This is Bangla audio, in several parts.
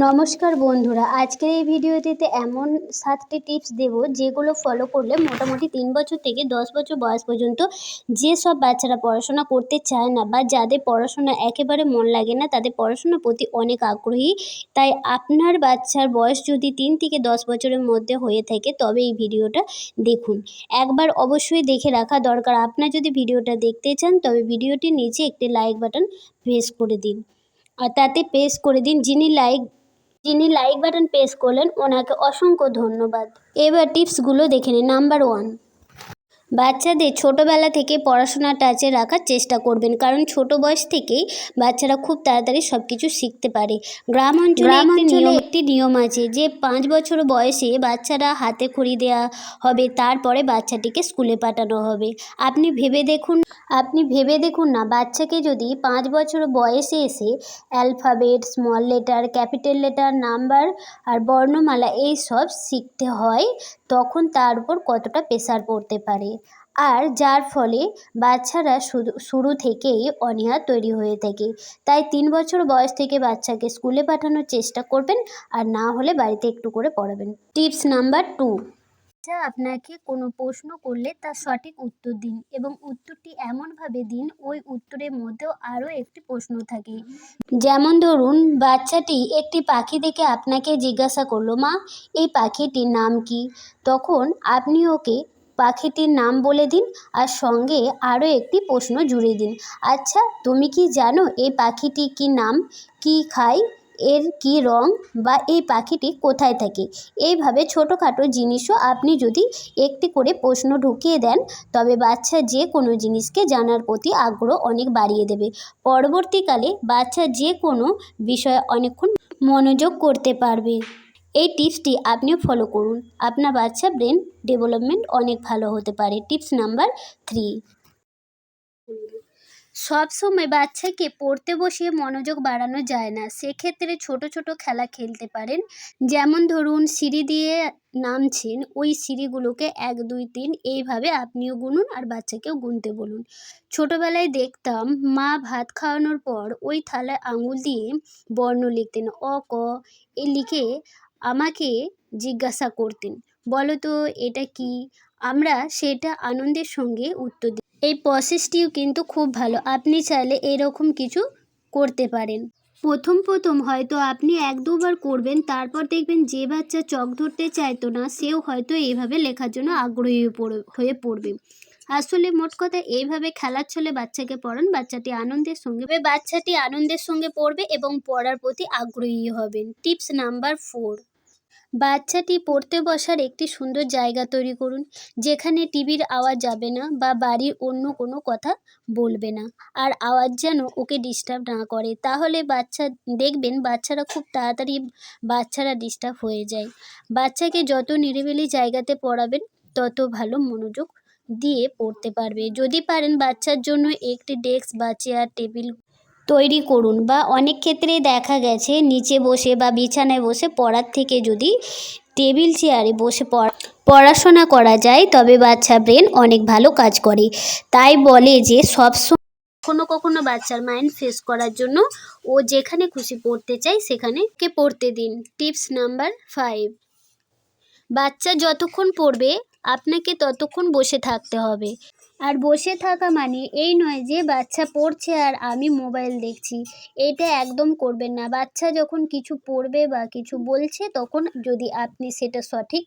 নমস্কার বন্ধুরা, আজকের এই ভিডিওটিতে এমন 7টি টিপস দেব যেগুলো ফলো করলে মোটামুটি 3 বছর থেকে 10 বছর বয়স পর্যন্ত যেসব বাচ্চারা পড়াশোনা করতে চায় না বা যাদের পড়াশোনা একেবারে মন লাগে না, তাদের পড়াশোনার প্রতি অনেক আগ্রহী। তাই আপনার বাচ্চার বয়স যদি 3 থেকে 10 বছরের মধ্যে হয়ে থাকে তবে এই ভিডিওটা দেখুন। একবার অবশ্যই দেখে রাখা দরকার। আপনার যদি ভিডিওটা দেখতে চান তবে ভিডিওটির নিচে একটি লাইক বাটন প্রেস করে দিন, আর তাতে প্রেস করে দিন। যিনি লাইক বাটন প্রেস করলেন ওনাকে অসংখ্য ধন্যবাদ। এবার টিপসগুলো দেখে নিন। নাম্বার 1, বাচ্চাদের ছোটোবেলা থেকে পড়াশোনা টাচে রাখার চেষ্টা করবেন, কারণ ছোট বয়স থেকেই বাচ্চারা খুব তাড়াতাড়ি সব কিছু শিখতে পারে। গ্রাম অঞ্চলে একটি নিয়ম আছে যে 5 বছর বয়সে বাচ্চারা হাতে খড়ি দেওয়া হবে, তারপরে বাচ্চাটিকে স্কুলে পাঠানো হবে। আপনি ভেবে দেখুন না, বাচ্চাকে যদি 5 বছর বয়সে এসে alphabet, small letter, capital letter, number আর বর্ণমালা এই সব শিখতে হয়, তখন তার উপর কতটা প্রেশার পড়তে পারে, আর যার ফলে বাচ্চারা শুরু থেকেই অনীহা তৈরি হয়ে থাকে। তাই 3 বছর বয়স থেকে বাচ্চাকে স্কুলে পাঠানোর চেষ্টা করবেন, আর না হলে বাড়িতে একটু করে পড়াবেন। টিপস নাম্বার 2, আপনাকে কোনো প্রশ্ন করলে তার সঠিক উত্তর দিন, এবং উত্তরটি এমনভাবে দিন ওই উত্তরের মধ্যেও আরও একটি প্রশ্ন থাকে। যেমন ধরুন, বাচ্চাটি একটি পাখি দেখে আপনাকে জিজ্ঞাসা করলো, মা এই পাখিটির নাম কি? তখন আপনি ওকে পাখিটির নাম বলে দিন, আর সঙ্গে আরও একটি প্রশ্ন জুড়ে দিন। আচ্ছা, তুমি কি জানো এই পাখিটি কি নাম, কি খায়, এর কি রং, বা এই পাখিটি কোথায় থাকে? এইভাবে ছোটোখাটো জিনিসও আপনি যদি একটি করে প্রশ্ন ঢুকিয়ে দেন, তবে বাচ্চা যে কোনো জিনিসকে জানার প্রতি আগ্রহ অনেক বাড়িয়ে দেবে। পরবর্তীকালে বাচ্চা যে কোনো বিষয়ে অনেকক্ষণ মনোযোগ করতে পারবে। এই টিপসটি আপনিও ফলো করুন, আপনার বাচ্চা ব্রেন ডেভেলপমেন্ট অনেক ভালো হতে পারে। টিপস নাম্বার 3, সবসময় বাচ্চাকে পড়তে বসিয়ে মনোযোগ বাড়ানো যায় না, সেক্ষেত্রে ছোট ছোট খেলা খেলতে পারেন। যেমন ধরুন, সিঁড়ি দিয়ে নামছেন, ওই সিঁড়িগুলোকে 1 2 3 এইভাবে আপনিও গুনুন আর বাচ্চাকেও গুনতে বলুন। ছোটোবেলায় দেখতাম মা ভাত খাওয়ানোর পর ওই থালায় আঙুল দিয়ে বর্ণ লিখতেন, অ ক এ লিখে আমাকে জিজ্ঞাসা করতেন, বলো তো এটা কি? আমরা সেটা আনন্দের সঙ্গে উত্তর দিই। এই প্রসেসটিও কিন্তু খুব ভালো, আপনি চাইলে এরকম কিছু করতে পারেন। প্রথম হয়তো আপনি 1 2 বার করবেন, তারপর দেখবেন যে বাচ্চা চক ধরতে চাইতো না সেও হয়তো এইভাবে লেখার জন্য আগ্রহী হয়ে পড়বে। আসলে মোট কথা, এইভাবে খেলার ছলে বাচ্চাকে পড়ান, বাচ্চাটি আনন্দের সঙ্গে পড়বে এবং পড়ার প্রতি আগ্রহী হবেন। টিপস নাম্বার 4, বাচ্চাটি পড়তে বসার একটি সুন্দর জায়গা তৈরি করুন, যেখানে টিভির আওয়াজ যাবে না বা বাড়ির অন্য কোনো কথা বলবে না, আর আওয়াজ যেন ওকে ডিস্টার্ব না করে। তাহলে দেখবেন বাচ্চারা খুব তাড়াতাড়ি ডিস্টার্ব হয়ে যায়। বাচ্চাকে যত নিরিবিলি জায়গাতে পড়াবেন তত ভালো মনোযোগ দিয়ে পড়তে পারবে। যদি পারেন বাচ্চার জন্য একটি ডেস্ক বা চেয়ার টেবিল তৈরি করুন, বা অনেক ক্ষেত্রেই দেখা গেছে নিচে বসে বা বিছানায় বসে পড়ার থেকে যদি টেবিল চেয়ারে বসে পড়াশোনা করা যায় তবে বাচ্চা ব্রেন অনেক ভালো কাজ করে। তাই বলে যে সবসময় কখনো বাচ্চার মাইন্ড ফ্রেশ করার জন্য ও যেখানে খুশি পড়তে চায় সেখানে পড়তে দিন। টিপস নাম্বার 5, বাচ্চা যতক্ষণ পড়বে আপনাকে ততক্ষণ বসে থাকতে হবে। আর বসে থাকা মানে এই নয় যে বাচ্চা পড়ছে আর আমি মোবাইল দেখছি, এটা একদম করবেন না। বাচ্চা যখন কিছু পড়বে বা কিছু বলছে, তখন যদি আপনি সেটা সঠিক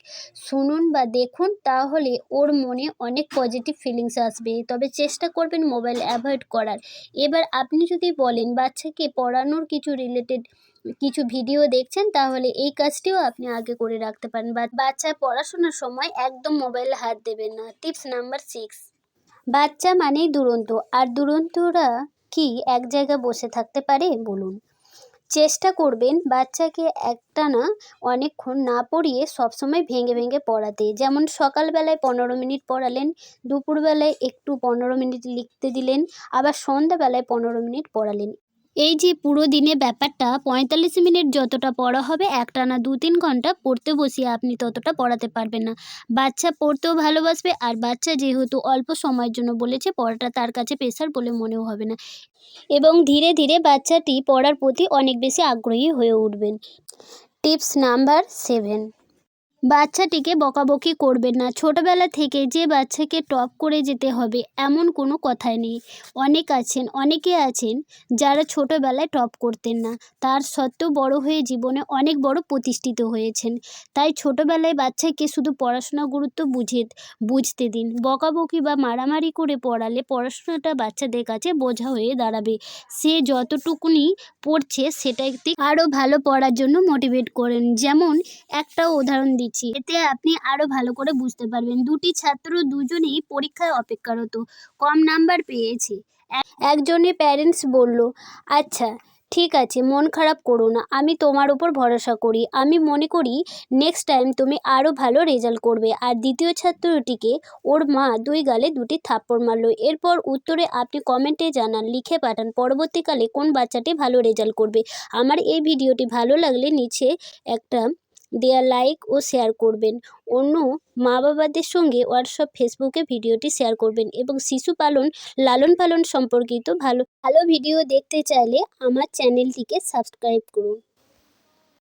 শুনুন বা দেখুন, তাহলে ওর মনে অনেক পজিটিভ ফিলিংস আসবে। তবে চেষ্টা করবেন মোবাইল অ্যাভয়েড করার। এবার আপনি যদি বলেন বাচ্চাকে পড়ানোর কিছু ভিডিও দেখছেন, তাহলে এই কাজটিও আপনি আগে করে রাখতে পারেন। বাচ্চা পড়াশোনার সময় একদম মোবাইলে হাত দেবেন না। টিপস নাম্বার 6, বাচ্চা মানেই দুরন্ত, আর দুরন্তরা কি এক জায়গায় বসে থাকতে পারে বলুন? চেষ্টা করবেন বাচ্চাকে একটানা অনেকক্ষণ না পড়িয়ে সবসময় ভেঙে ভেঙে পড়াতে। যেমন সকালবেলায় 15 মিনিট পড়ালেন, দুপুরবেলায় একটু 15 মিনিট লিখতে দিলেন, আবার সন্ধ্যাবেলায় 15 মিনিট পড়ালেন। এই যে পুরো দিনে ব্যাপারটা ৪৫ মিনিট যতটা পড়া হবে একটানা ২-৩ ঘন্টা পড়তে বসিয়ে আপনি ততটা পড়াতে পারবেন না। বাচ্চা পড়তেও ভালোবাসবে, আর বাচ্চা যেহেতু অল্প সময়ের জন্য বলেছে, পড়াটা তার কাছে প্রেশার বলে মনেও হবে না, এবং ধীরে ধীরে বাচ্চাটি পড়ার প্রতি অনেক বেশি আগ্রহী হয়ে উঠবেন। টিপস নাম্বার 7, বাচ্চাটিকে বকাবকি করবেন না। ছোটবেলা থেকে যে বাচ্চাকে টপ করে যেতে হবে এমন কোনো কথাই নেই। অনেকে আছেন যারা ছোটবেলায় টপ করতেন না, তার সত্ত্বেও বড় হয়ে জীবনে অনেক বড় প্রতিষ্ঠিত হয়েছেন। তাই ছোটবেলায় বাচ্চাকে শুধু পড়াশোনার গুরুত্ব বুঝতে দিন। বকাবকি বা মারামারি করে পড়ালে পড়াশোনাটা বাচ্চাদের কাছে বোঝা হয়ে দাঁড়াবে। সে যতটুকুনি পড়ছে সেটাতে আরও ভালো পড়ার জন্য মোটিভেট করেন। যেমন একটা উদাহরণ দিচ্ছি, এতে আপনি আরও ভালো করে বুঝতে পারবেন। দুটি ছাত্র দুজনেই পরীক্ষায় অপেক্ষারত, কম নাম্বার পেয়েছে। একজনের প্যারেন্টস বলল, আচ্ছা ঠিক আছে, মন খারাপ করো না, আমি তোমার উপর ভরসা করি, আমি মনে করি নেক্সট টাইম তুমি আরও ভালো রেজাল্ট করবে। আর দ্বিতীয় ছাত্রটিকে ওর মা 2 গালে 2টি থাপ্পড় মারল। এরপর উত্তরে আপনি কমেন্টে জানান, লিখে পাঠান পরবর্তীকালে কোন বাচ্চাটি ভালো রেজাল্ট করবে। আমার এই ভিডিওটি ভালো লাগলে নিচে একটা লাইক ও শেয়ার করবেন। অন্য মা বাবাদের সঙ্গে হোয়াটসঅ্যাপ, ফেসবুকে ভিডিওটি শেয়ার করবেন, এবং শিশু লালন পালন সম্পর্কিত ভালো ভালো ভিডিও দেখতে চাইলে আমার চ্যানেলটিকে সাবস্ক্রাইব করুন।